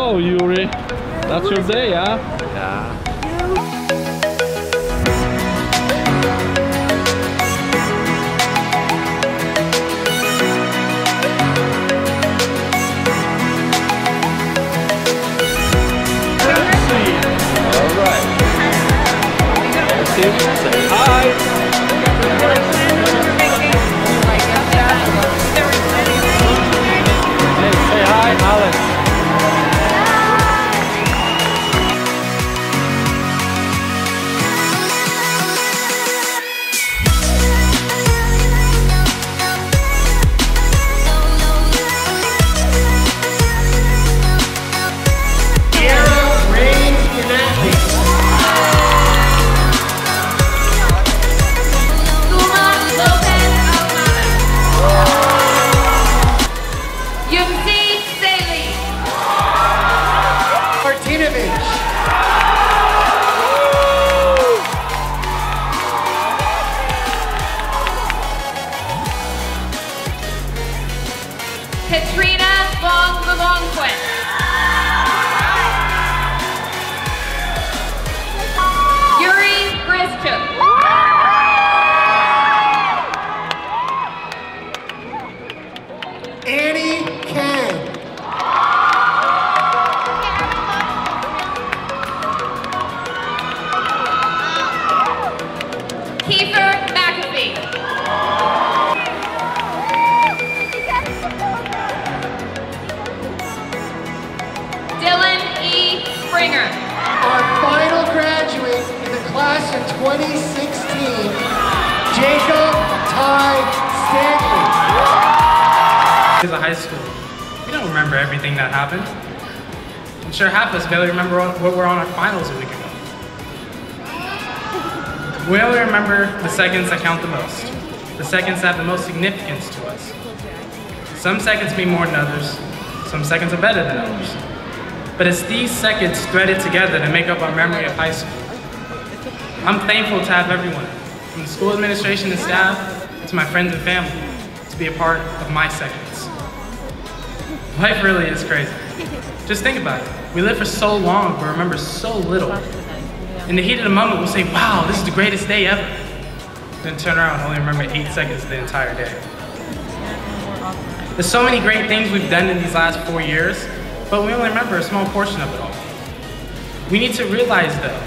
Wow, Yuri, that's your day, huh? Yeah. All right. Let's see. Say hi. Hey, say hi, Alex. Our final graduate in the class of 2016, Jacob Ty Stanley. Because of high school, we don't remember everything that happened. I'm sure half of us barely remember what were on our finals a week ago. We only remember the seconds that count the most, the seconds that have the most significance to us. Some seconds mean more than others, some seconds are better than others. But it's these seconds threaded together to make up our memory of high school. I'm thankful to have everyone, from the school administration and staff, to my friends and family, to be a part of my seconds. Life really is crazy. Just think about it. We live for so long, but remember so little. In the heat of the moment, we'll say, wow, this is the greatest day ever. Then turn around and only remember 8 seconds of the entire day. There's so many great things we've done in these last 4 years, but we only remember a small portion of it all. We need to realize, though,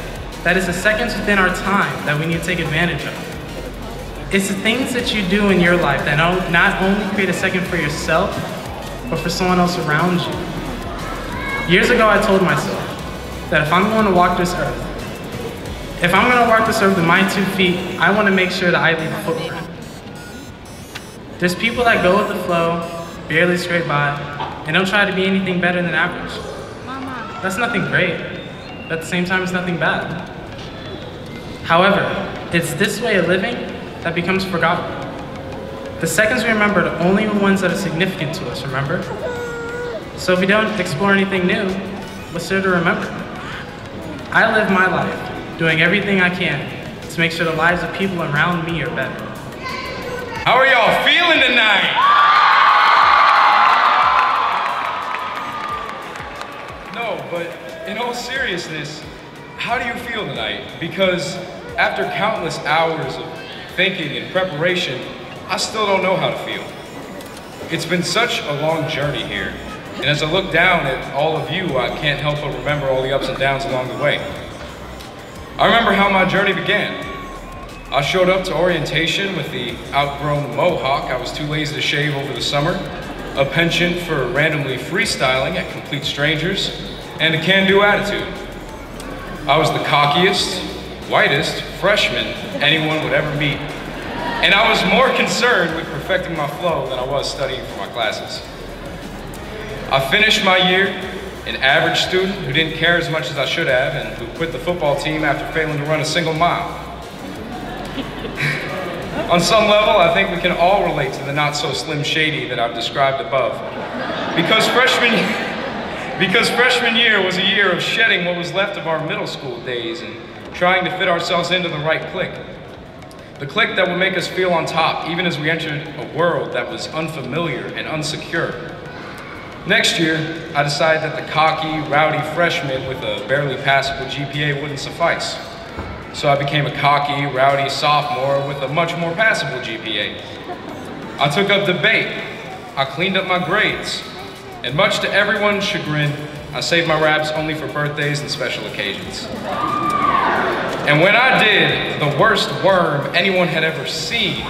that it's the seconds within our time that we need to take advantage of. It's the things that you do in your life that not only create a second for yourself, but for someone else around you. Years ago, I told myself that if I'm going to walk this earth, with my 2 feet, I want to make sure that I leave a footprint. There's people that go with the flow, barely scrape by, and don't try to be anything better than average. That's nothing great, but at the same time, it's nothing bad. However, it's this way of living that becomes forgotten. The seconds we remember are the only ones that are significant to us, remember? So if we don't explore anything new, what's there to remember? I live my life doing everything I can to make sure the lives of people around me are better. How are y'all feeling tonight? No, but in all seriousness, how do you feel tonight? Because after countless hours of thinking and preparation, I still don't know how to feel. It's been such a long journey here, and as I look down at all of you, I can't help but remember all the ups and downs along the way. I remember how my journey began. I showed up to orientation with the outgrown mohawk I was too lazy to shave over the summer, a penchant for randomly freestyling at complete strangers, and a can-do attitude. I was the cockiest, whitest freshman anyone would ever meet, and I was more concerned with perfecting my flow than I was studying for my classes. I finished my year an average student who didn't care as much as I should have and who quit the football team after failing to run a single mile. On some level, I think we can all relate to the not-so-slim shady that I've described above. Because freshman year was a year of shedding what was left of our middle school days and trying to fit ourselves into the right clique. The clique that would make us feel on top, even as we entered a world that was unfamiliar and unsecure. Next year, I decided that the cocky, rowdy freshman with a barely passable GPA wouldn't suffice. So I became a cocky, rowdy sophomore with a much more passable GPA. I took up debate. I cleaned up my grades. And much to everyone's chagrin, I saved my raps only for birthdays and special occasions. And when I did the worst worm anyone had ever seen,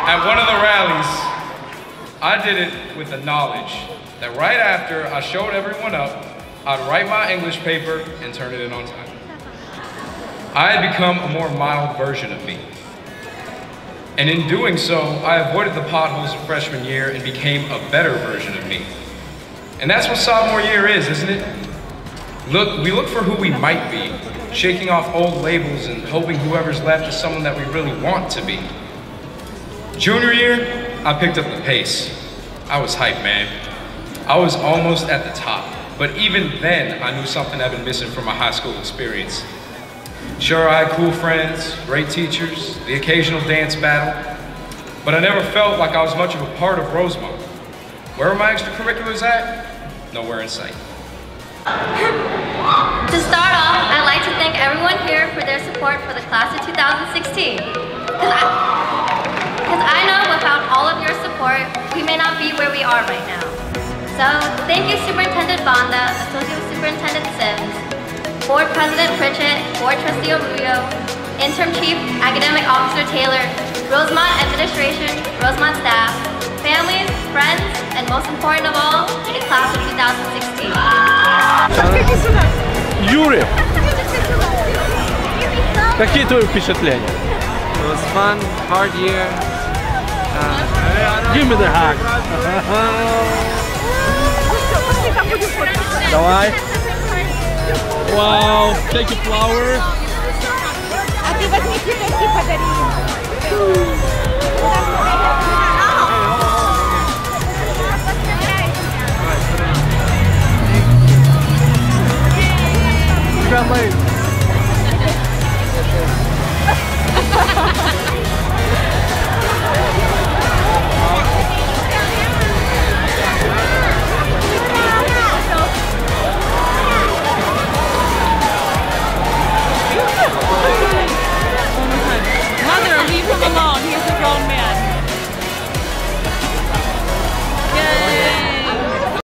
at one of the rallies, I did it with the knowledge that right after I showed everyone up, I'd write my English paper and turn it in on time. I had become a more mild version of me. And in doing so, I avoided the potholes of freshman year and became a better version of me. And that's what sophomore year is, isn't it? We look for who we might be, shaking off old labels and hoping whoever's left is someone that we really want to be. Junior year, I picked up the pace. I was hyped, man. I was almost at the top, but even then, I knew something had been missing from my high school experience. Sure, I had cool friends, great teachers, the occasional dance battle, but I never felt like I was much of a part of Rosemont. Where were my extracurriculars at? Nowhere in sight. To start off, I'd like to thank everyone here for their support for the class of 2016. Because I know without all of your support, we may not be where we are right now. So, thank you Superintendent Banda, Associate Superintendent Sims, Board President Pritchett, Board Trustee Arroyo, Interim Chief Academic Officer Taylor, Rosemont Administration, Rosemont staff, families, friends, and most important of all, the class of 2016. Yuriy, какие твои впечатления? It was fun, hard year. Give me the hug. Давай. Wow, take a flower. А ты возьми цветочки подари. Мои